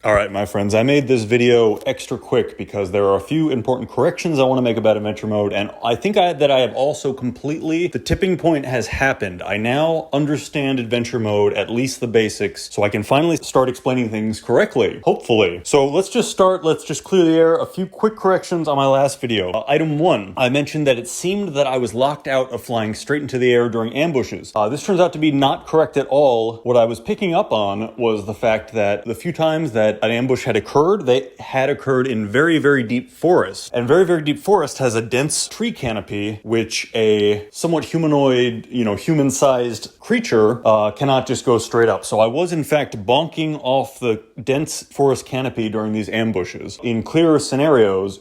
All right, my friends, I made this video extra quick because there are a few important corrections I want to make about Adventure Mode, and I think that I have also the tipping point has happened. I now understand Adventure Mode, at least the basics, so I can finally start explaining things correctly, hopefully. So let's just clear the air. A few quick corrections on my last video. Item 1, I mentioned that it seemed that I was locked out of flying straight into the air during ambushes. This turns out to be not correct at all. What I was picking up on was the fact that the few times that an ambush had occurred, they had occurred in very, very deep forest. And very, very deep forest has a dense tree canopy, which a somewhat humanoid, human-sized creature cannot just go straight up. So I was, in fact, bonking off the dense forest canopy during these ambushes. In clearer scenarios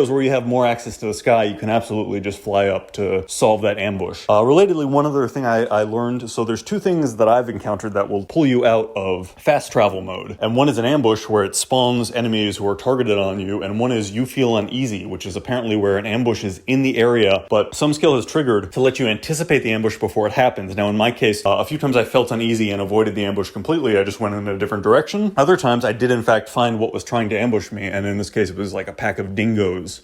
where you have more access to the sky, you can absolutely just fly up to solve that ambush. Relatedly, one other thing I learned, so there's two things that I've encountered that will pull you out of fast travel mode. And one is an ambush where it spawns enemies who are targeted on you, and one is you feel uneasy, which is apparently where an ambush is in the area, but some skill has triggered to let you anticipate the ambush before it happens. Now, in my case, a few times I felt uneasy and avoided the ambush completely. I just went in a different direction. Other times I did in fact find what was trying to ambush me, and in this case it was like a pack of dingoes.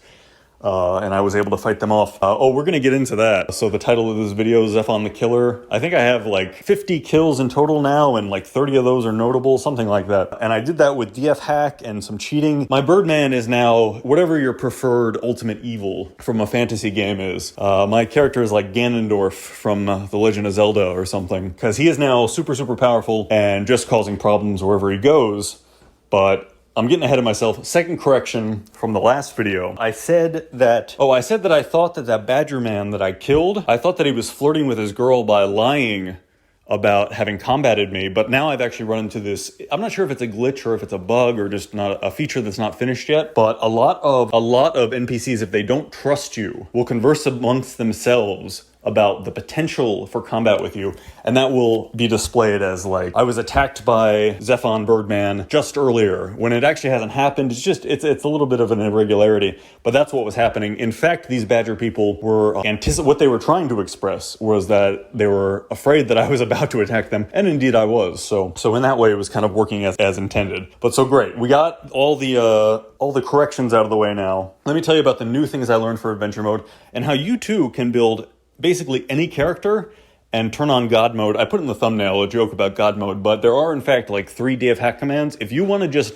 And I was able to fight them off. We're gonna get into that. So the title of this video is ZEFON the Killer. I think I have like 50 kills in total now, and like 30 of those are notable, something like that. And I did that with DFHack and some cheating. My Birdman is now whatever your preferred ultimate evil from a fantasy game is. My character is like Ganondorf from The Legend of Zelda or something, because he is now super, super powerful and just causing problems wherever he goes. But I'm getting ahead of myself. Second correction from the last video. I said that I thought that badger man that I killed, I thought that he was flirting with his girl by lying about having combated me, but now I've actually run into this. I'm not sure if it's a glitch or if it's a bug or just not a feature that's not finished yet, but a lot of NPCs, if they don't trust you, will converse amongst themselves about the potential for combat with you, and that will be displayed as like, I was attacked by ZEFON Birdman just earlier, when it actually hasn't happened. It's a little bit of an irregularity, but that's what was happening. In fact, these badger people were what they were trying to express was that they were afraid that I was about to attack them, and indeed I was. So in that way, it was kind of working as intended. But so great, we got all the corrections out of the way now. Let me tell you about the new things I learned for Adventure Mode, and how you too can build basically any character and turn on God mode. I put in the thumbnail a joke about God mode, but there are in fact like 3 DFHack commands. If you want to this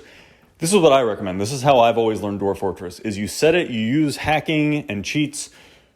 is what I recommend. This is how I've always learned Dwarf Fortress, is you set it, you use hacking and cheats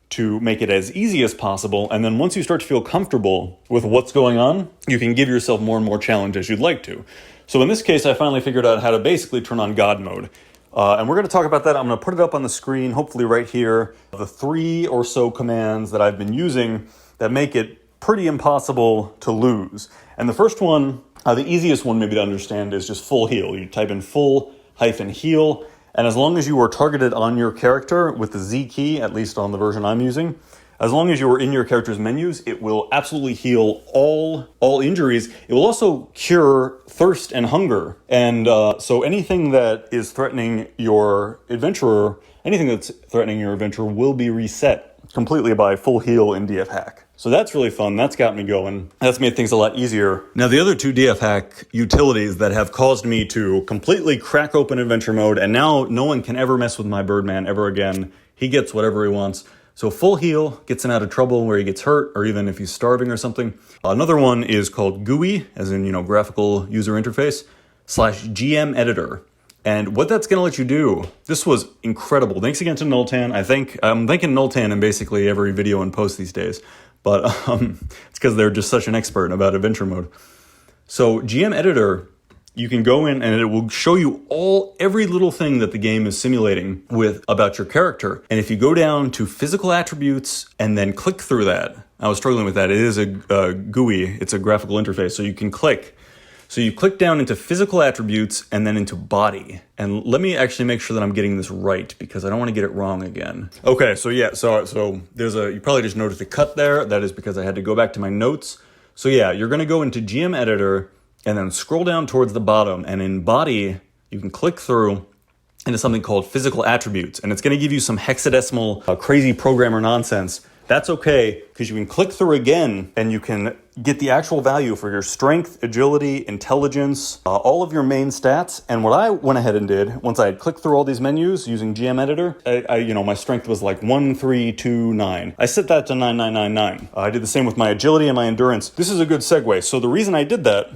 to make it as easy as possible, and then once you start to feel comfortable with what's going on, you can give yourself more and more challenge as you'd like to. So in this case, I finally figured out how to basically turn on God mode. And we're going to talk about that. I'm going to put it up on the screen, hopefully right here. The 3 or so commands that I've been using that make it pretty impossible to lose. And the first one, the easiest one maybe to understand, is just full heal. You type in full-heal, and as long as you are targeted on your character with the Z key, at least on the version I'm using, as long as you are in your character's menus, it will absolutely heal all injuries. It will also cure thirst and hunger. And so anything that is threatening your adventurer, will be reset completely by full heal in DFHack. So that's really fun. That's got me going. That's made things a lot easier. Now, the other 2 DFHack utilities that have caused me to completely crack open Adventure Mode, and now no one can ever mess with my Birdman ever again. He gets whatever he wants. So full heal gets him out of trouble where he gets hurt, or even if he's starving or something. Another one is called GUI, as in, graphical user interface, /GM editor. And what that's going to let you do, this was incredible. Thanks again to Nultan. I'm thanking Nultan in basically every video and post these days, but it's because they're just such an expert about Adventure Mode. So GM editor, you can go in and it will show you every little thing that the game is simulating about your character. And if you go down to physical attributes and then click through that, I was struggling with that. It is a GUI, it's a graphical interface, so you can click. So you click down into physical attributes and then into body. And let me actually make sure that I'm getting this right, because I don't want to get it wrong again. Okay, so yeah, so you probably just noticed a cut there. That is because I had to go back to my notes. So yeah, you're gonna go into GM editor and then scroll down towards the bottom, and in body, you can click through into something called physical attributes. And it's gonna give you some hexadecimal crazy programmer nonsense That's okay, because you can click through again and you can get the actual value for your strength, agility, intelligence, all of your main stats. And what I went ahead and did, once I had clicked through all these menus using GM Editor, my strength was like 1329. I set that to 9999. I did the same with my agility and my endurance. This is a good segue. So the reason I did that,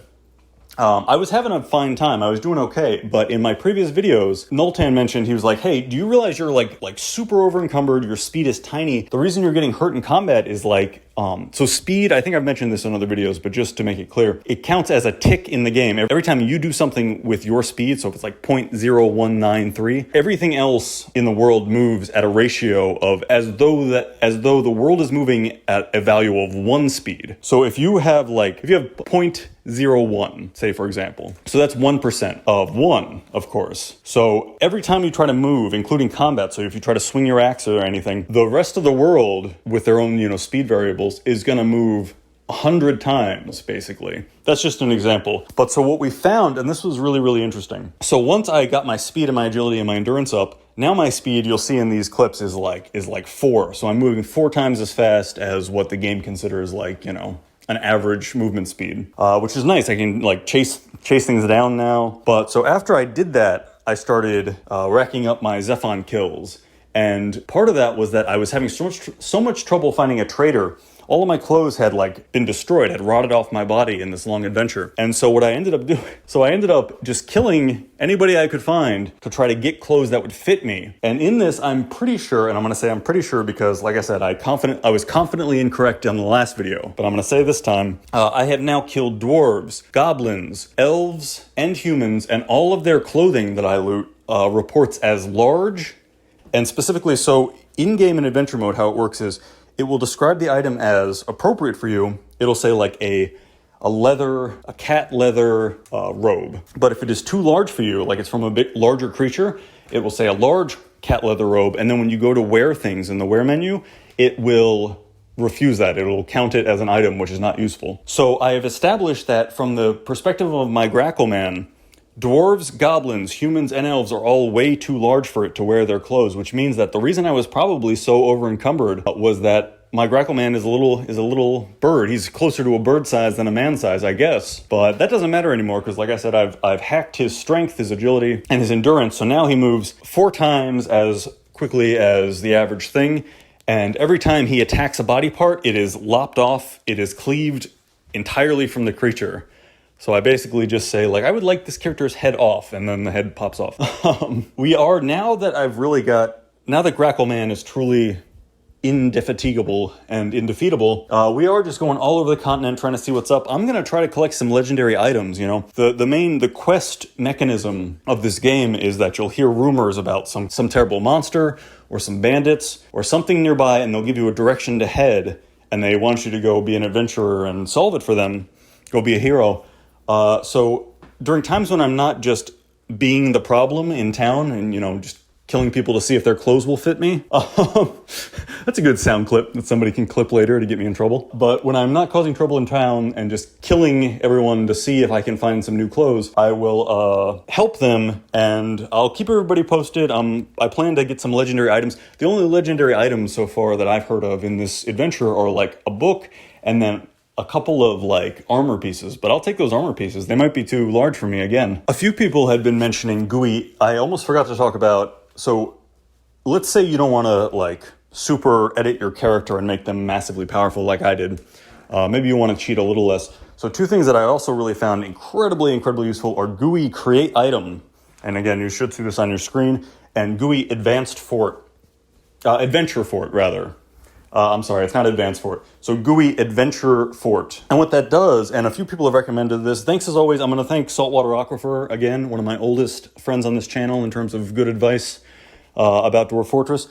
I was having a fine time. I was doing okay. But in my previous videos, Noltan mentioned, he was like, hey, do you realize you're like super over encumbered? Your speed is tiny. The reason you're getting hurt in combat is like, so speed, I think I've mentioned this in other videos, but just to make it clear, it counts as a tick in the game. Every time you do something with your speed, so if it's like 0.0193, everything else in the world moves at a ratio of as though the world is moving at a value of 1 speed. So if you have 0.01, say for example, so that's 1% of 1, of course. So every time you try to move, including combat, so if you try to swing your axe or anything, the rest of the world with their own, speed variables is going to move 100 times, basically. That's just an example. But so what we found, and this was really, really interesting. So once I got my speed and my agility and my endurance up, now my speed, you'll see in these clips, is like 4. So I'm moving 4 times as fast as what the game considers an average movement speed, which is nice. I can chase things down now. But so after I did that, I started racking up my ZEFON kills. And part of that was that I was having so much trouble finding a trader. All of my clothes had been destroyed, had rotted off my body in this long adventure. And so what I ended up doing, I ended up just killing anybody I could find to try to get clothes that would fit me. And in this, I'm pretty sure, and I'm going to say I'm pretty sure because, like I said, I was confidently incorrect on the last video, but I'm going to say this time, I have now killed dwarves, goblins, elves, and humans, and all of their clothing that I loot reports as large. And specifically, so in-game in adventure mode, how it works is it will describe the item as appropriate for you. It'll say a cat leather robe. But if it is too large for you, like it's from a bit larger creature, it will say a large cat leather robe. And then when you go to wear things in the wear menu, it will refuse that. It'll count it as an item, which is not useful. So I have established that from the perspective of my Grackle Man, dwarves, goblins, humans, and elves are all way too large for it to wear their clothes, which means that the reason I was probably so over encumbered was that my Grackle Man is a little bird. He's closer to a bird size than a man size, I guess. But that doesn't matter anymore because, like I said, I've hacked his strength, his agility, and his endurance. So now he moves 4 times as quickly as the average thing. And every time he attacks a body part, it is lopped off. It is cleaved entirely from the creature. So I basically just say, I would like this character's head off, and then the head pops off. We are, now that Grackle Man is truly indefatigable and indefeatable, we are just going all over the continent trying to see what's up. I'm going to try to collect some legendary items, The quest mechanism of this game is that you'll hear rumors about some terrible monster, or some bandits, or something nearby, and they'll give you a direction to head, and they want you to go be an adventurer and solve it for them, go be a hero. So during times when I'm not just being the problem in town and, just killing people to see if their clothes will fit me, that's a good sound clip that somebody can clip later to get me in trouble. But when I'm not causing trouble in town and just killing everyone to see if I can find some new clothes, I will help them, and I'll keep everybody posted. I plan to get some legendary items. The only legendary items so far that I've heard of in this adventure are a book and then a couple of armor pieces, but I'll take those armor pieces. They might be too large for me again. A few people had been mentioning GUI. I almost forgot to talk about, so let's say you don't want to super edit your character and make them massively powerful like I did. Maybe you want to cheat a little less. So 2 things that I also really found incredibly useful are GUI Create Item. And again, you should see this on your screen, and GUI Adventure Fort, rather. I'm sorry, it's not Advanced Fort. So GUI Adventure Fort. And what that does, and a few people have recommended this, thanks as always, I'm going to thank Saltwater Aquifer, again, one of my oldest friends on this channel in terms of good advice about Dwarf Fortress.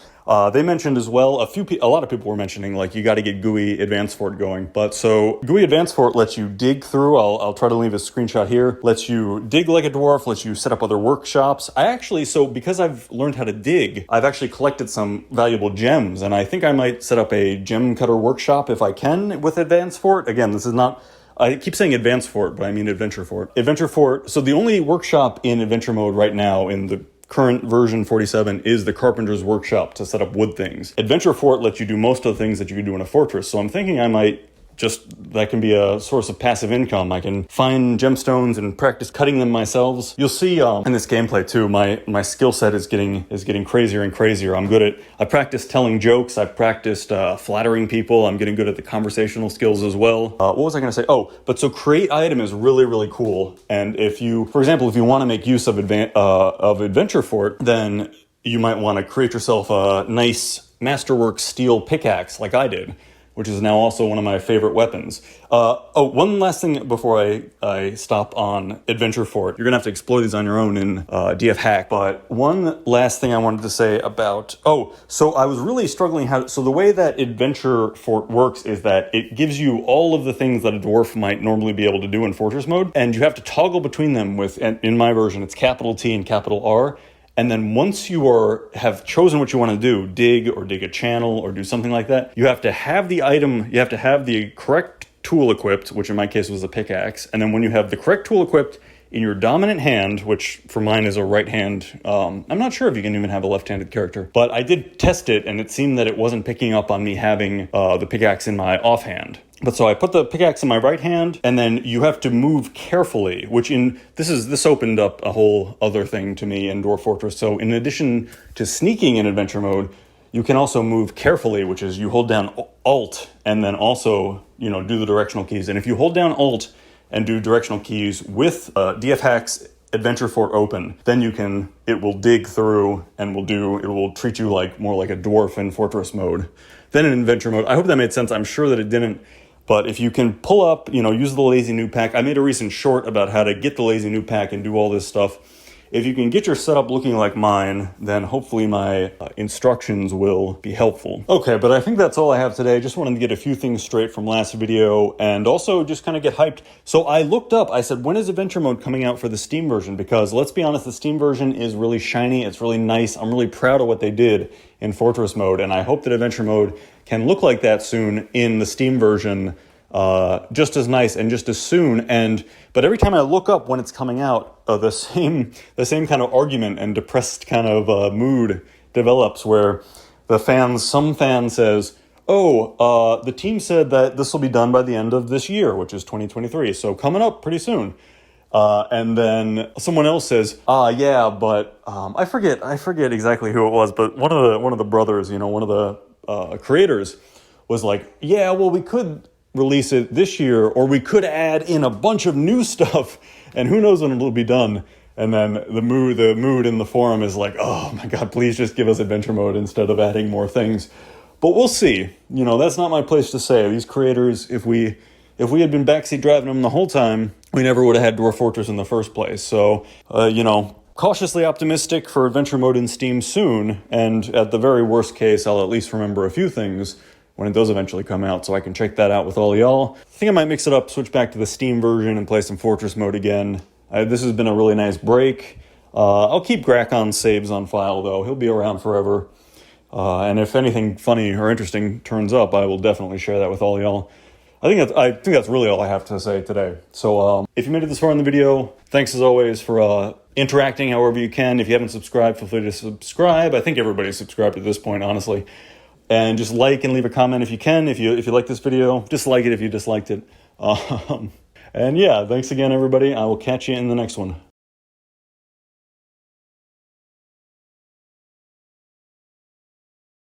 They mentioned as well, a lot of people were mentioning, you got to get GUI Advanced Fort going. But so GUI Advanced Fort lets you dig through, I'll try to leave a screenshot here, lets you dig like a dwarf, lets you set up other workshops. Because I've learned how to dig, I've actually collected some valuable gems, and I think I might set up a gem cutter workshop if I can with Advanced Fort. Again, this is not, I keep saying Advanced Fort, but I mean Adventure Fort. Adventure Fort, so the only workshop in adventure mode right now in the current version 47 is the Carpenter's Workshop to set up wood things. Adventure Fort lets you do most of the things that you can do in a fortress, so I'm thinking I might that can be a source of passive income. I can find gemstones and practice cutting them myself. You'll see in this gameplay too, my skill set is getting crazier and crazier. I practiced telling jokes, I practiced flattering people, I'm getting good at the conversational skills as well. What was I gonna say? Oh, but so create item is really, really cool. And if you, for example, if you wanna make use of Adventure Fort, then you might wanna create yourself a nice masterwork steel pickaxe like I did, which is now also one of my favorite weapons. One last thing before I stop on Adventure Fort. You're gonna have to explore these on your own in DFHack, but one last thing I wanted to say about, so I was really struggling so the way that Adventure Fort works is that it gives you all of the things that a dwarf might normally be able to do in Fortress mode, and you have to toggle between them with, in my version, it's capital T and capital R. And then once you have chosen what you want to do, dig a channel or do something like that, you have to have the item, you have to have the correct tool equipped, which in my case was a pickaxe. And then when you have the correct tool equipped in your dominant hand, which for mine is a right hand, I'm not sure if you can even have a left-handed character, but I did test it and it seemed that it wasn't picking up on me having the pickaxe in my offhand. But so I put the pickaxe in my right hand, and then you have to move carefully, this opened up a whole other thing to me in Dwarf Fortress. So in addition to sneaking in adventure mode, you can also move carefully, which is you hold down Alt and then also, do the directional keys. And if you hold down Alt and do directional keys with DFHack's Adventure Fort open, then it will dig through and it will treat you more like a dwarf in Fortress mode than in Adventure mode. I hope that made sense. I'm sure that it didn't. But if you can pull up, use the lazy new pack. I made a recent short about how to get the lazy new pack and do all this stuff. If you can get your setup looking like mine, then hopefully my instructions will be helpful. Okay, but I think that's all I have today. Just wanted to get a few things straight from last video and also just kind of get hyped. So I looked up, I said, when is Adventure Mode coming out for the Steam version? Because let's be honest, the Steam version is really shiny. It's really nice. I'm really proud of what they did in Fortress Mode, and I hope that Adventure Mode can look like that soon in the Steam version, just as nice and just as soon. But every time I look up when it's coming out, the same kind of argument and depressed kind of mood develops where some fan says, the team said that this will be done by the end of this year, which is 2023, so coming up pretty soon. And then someone else says, yeah, but I forget exactly who it was, but one of the brothers, one of the creators was like, yeah, well, we could release it this year, or we could add in a bunch of new stuff, and who knows when it'll be done. And then the mood in the forum is like, oh my god, please just give us Adventure Mode instead of adding more things. But we'll see. That's not my place to say. These creators, if we had been backseat driving them the whole time, we never would have had Dwarf Fortress in the first place. So, cautiously optimistic for Adventure Mode in Steam soon, and at the very worst case, I'll at least remember a few things when it does eventually come out, so I can check that out with all y'all. I think I might mix it up, switch back to the Steam version, and play some Fortress Mode again. This has been a really nice break. I'll keep Gracon's saves on file, though. He'll be around forever. And if anything funny or interesting turns up, I will definitely share that with all y'all. I think that's really all I have to say today. So if you made it this far in the video, thanks as always for interacting however you can. If you haven't subscribed, feel free to subscribe. I think everybody's subscribed at this point, honestly. And just like and leave a comment if you can. If you like this video, dislike it if you disliked it. And yeah, thanks again, everybody. I will catch you in the next one.